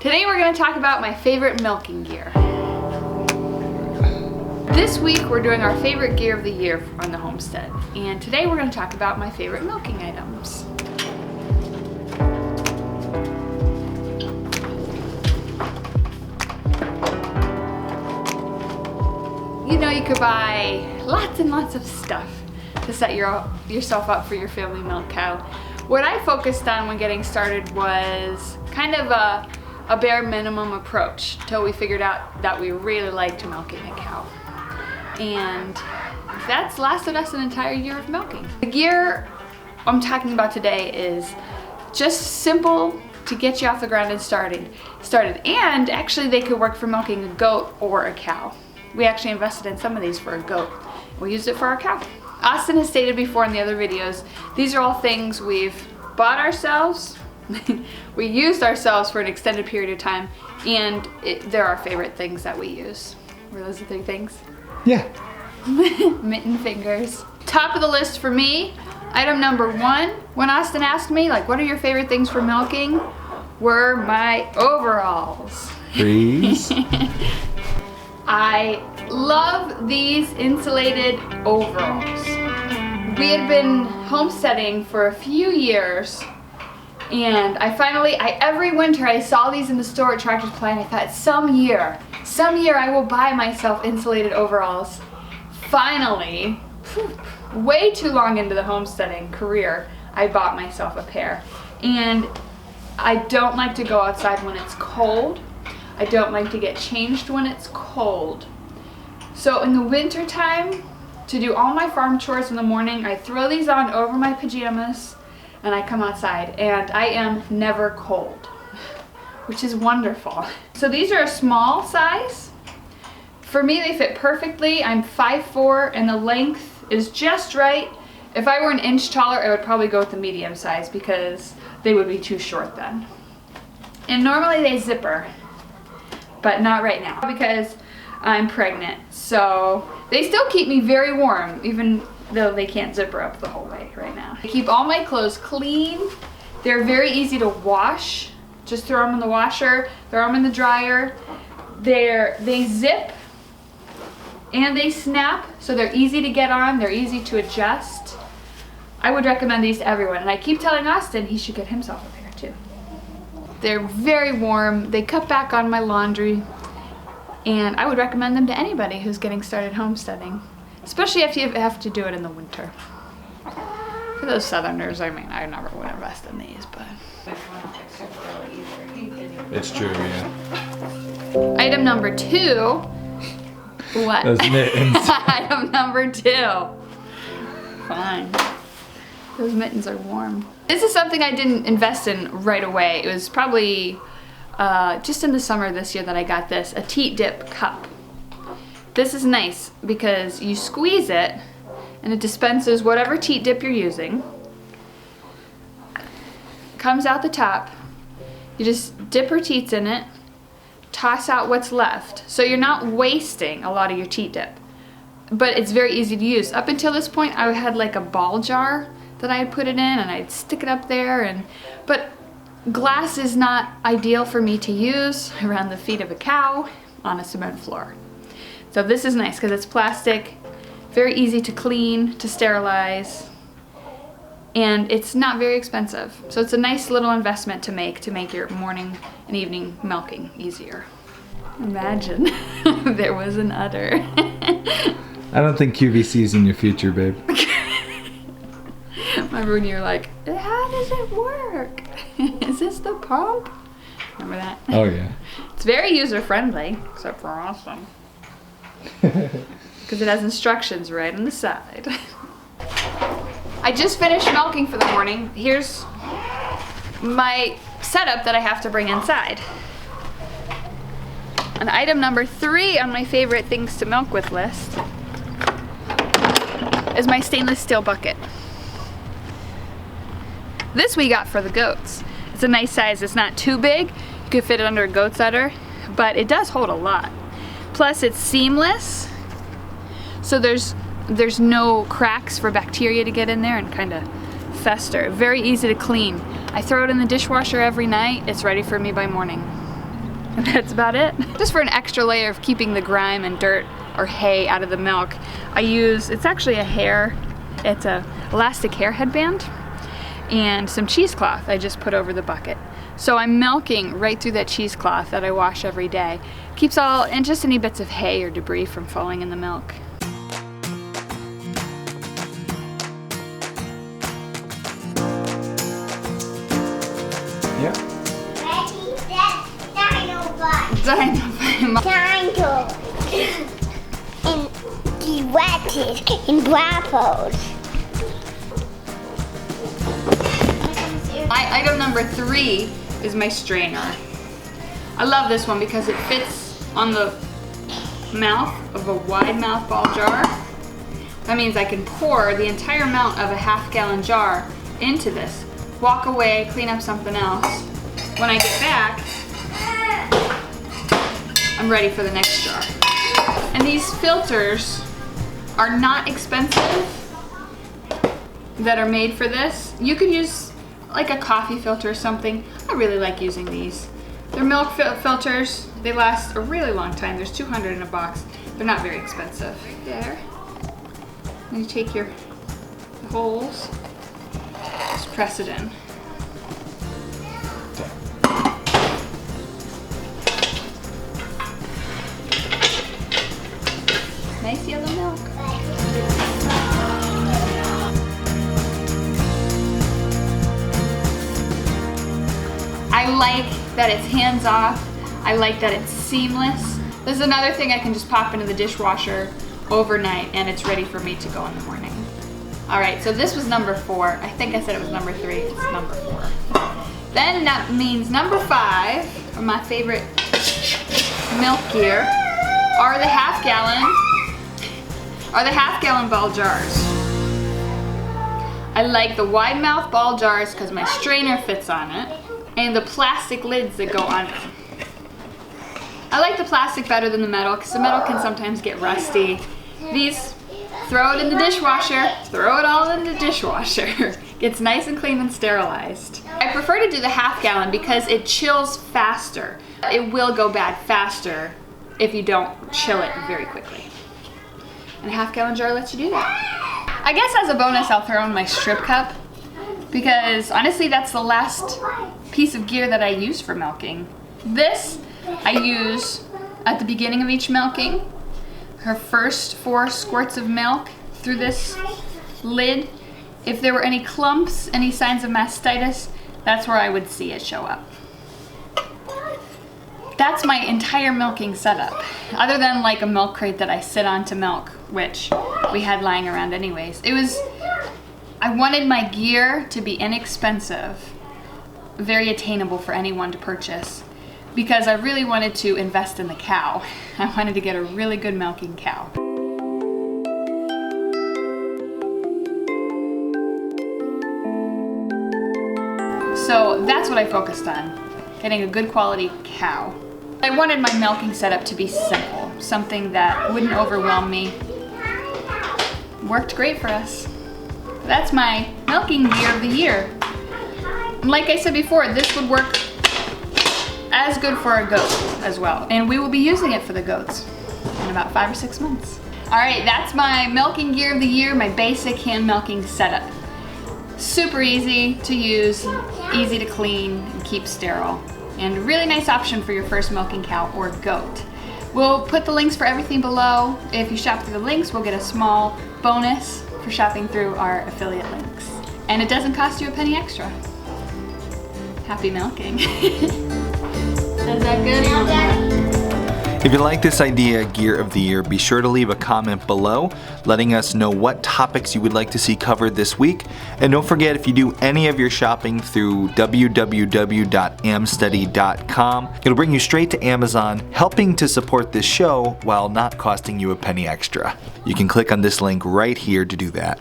Today we're going to talk about my favorite milking gear. This week we're doing our favorite gear of the year on the homestead, and today we're going to talk about my favorite milking items. You know, you could buy lots and lots of stuff to set yourself up for your family milk cow. What I focused on when getting started was kind of a bare minimum approach until we figured out that we really liked milking a cow. And that's lasted us an entire year of milking. The gear I'm talking about today is just simple to get you off the ground and started. And actually they could work for milking a goat or a cow. We actually invested in some of these for a goat. We used it for our cow. Austin has stated before in the other videos, these are all things we've bought ourselves, we used ourselves for an extended period of time, and they're our favorite things that we use. Were those the 3 things? Yeah. Mitten fingers. Top of the list for me, item number 1, when Austin asked me, like, what are your favorite things for milking, were my overalls. Freeze. I love these insulated overalls. We had been homesteading for a few years, and every winter I saw these in the store at Tractor Supply, and I thought some year I will buy myself insulated overalls. Finally, way too long into the homesteading career, I bought myself a pair. And I don't like to go outside when it's cold. I don't like to get changed when it's cold. So in the winter time, to do all my farm chores in the morning, I throw these on over my pajamas and I come outside, and I am never cold, which is wonderful. So these are a small size. For me, they fit perfectly. I'm 5'4", and the length is just right. If I were an inch taller, I would probably go with the medium size because they would be too short then. And normally they zipper, but not right now because I'm pregnant. So they still keep me very warm, even though they can't zipper up the whole way right now. I keep all my clothes clean. They're very easy to wash. Just throw them in the washer, throw them in the dryer. They zip and they snap, so they're easy to get on, they're easy to adjust. I would recommend these to everyone, and I keep telling Austin he should get himself a pair too. They're very warm, they cut back on my laundry, and I would recommend them to anybody who's getting started homesteading, especially if you have to do it in the winter. For those southerners, I mean, I never would invest in these, but It's true, yeah. item number 2. What? Those mittens. Item number 2. Fine. Those mittens are warm. This is something I didn't invest in right away. It was probably just in the summer this year that I got this, a teat dip cup. This is nice because you squeeze it and it dispenses whatever teat dip you're using. Comes out the top. You just dip her teats in it, toss out what's left. So you're not wasting a lot of your teat dip. But it's very easy to use. Up until this point, I had like a ball jar that I had put it in, and I'd stick it up there. But glass is not ideal for me to use around the feet of a cow on a cement floor. So this is nice because it's plastic, very easy to clean, to sterilize, and it's not very expensive. So it's a nice little investment to make your morning and evening milking easier. Imagine there was an udder. I don't think QVC's in your future, babe. Remember when you were like, how does it work? Is this the pump? Remember that? Oh yeah. It's very user-friendly, except for Austin. Because it has instructions right on the side. I just finished milking for the morning. Here's my setup that I have to bring inside. And item number 3 on my favorite things to milk with list is my stainless steel bucket. This we got for the goats. It's a nice size. It's not too big. You could fit it under a goat's udder, but it does hold a lot. Plus it's seamless, so there's no cracks for bacteria to get in there and kind of fester. Very easy to clean. I throw it in the dishwasher every night. It's ready for me by morning. And that's about it. Just for an extra layer of keeping the grime and dirt or hay out of the milk, I use, it's actually it's a elastic hair headband and some cheesecloth I just put over the bucket. So I'm milking right through that cheesecloth that I wash every day. Keeps all, and just any bits of hay or debris from falling in the milk. Yeah. Ready, set, Dinobot. And duetted in Bravos. Item number 3 is my strainer. I love this one because it fits on the mouth of a wide mouth ball jar. That means I can pour the entire amount of a half-gallon jar into this, walk away, clean up something else. When I get back, I'm ready for the next jar. And these filters are not expensive that are made for this. You could use like a coffee filter or something. I really like using these. They're milk filters. They last a really long time. There's 200 in a box. They're not very expensive. There. And you take your holes, just press it in. Nice yellow milk. I like that it's hands off. I like that it's seamless. This is another thing I can just pop into the dishwasher overnight and it's ready for me to go in the morning. All right, so this was number 4. I think I said it was number 3. It's number 4. Then that means number 5, or my favorite milk gear, are the half-gallon ball jars. I like the wide mouth ball jars because my strainer fits on it, and the plastic lids that go on it. I like the plastic better than the metal because the metal can sometimes get rusty. These, throw it in the dishwasher, throw it all in the dishwasher. Gets nice and clean and sterilized. I prefer to do the half-gallon because it chills faster. It will go bad faster if you don't chill it very quickly. And a half-gallon jar lets you do that. I guess as a bonus I'll throw in my strip cup because honestly that's the last piece of gear that I use for milking. This I use at the beginning of each milking. Her first 4 squirts of milk through this lid. If there were any clumps, any signs of mastitis, that's where I would see it show up. That's my entire milking setup. Other than like a milk crate that I sit on to milk, which we had lying around anyways. I wanted my gear to be inexpensive, very attainable for anyone to purchase, because I really wanted to invest in the cow. I wanted to get a really good milking cow. So that's what I focused on, getting a good quality cow. I wanted my milking setup to be simple, something that wouldn't overwhelm me. Worked great for us. That's my milking gear of the year. And like I said before, this would work as good for a goat as well. And we will be using it for the goats in about 5 or 6 months. All right, that's my milking gear of the year, my basic hand milking setup. Super easy to use, easy to clean and keep sterile. And a really nice option for your first milking cow or goat. We'll put the links for everything below. If you shop through the links, we'll get a small bonus for shopping through our affiliate links. And it doesn't cost you a penny extra. Happy milking. Is that good, Daddy? If you like this idea, Gear of the Year, be sure to leave a comment below letting us know what topics you would like to see covered this week. And don't forget, if you do any of your shopping through www.amsteady.com, it'll bring you straight to Amazon, helping to support this show while not costing you a penny extra. You can click on this link right here to do that.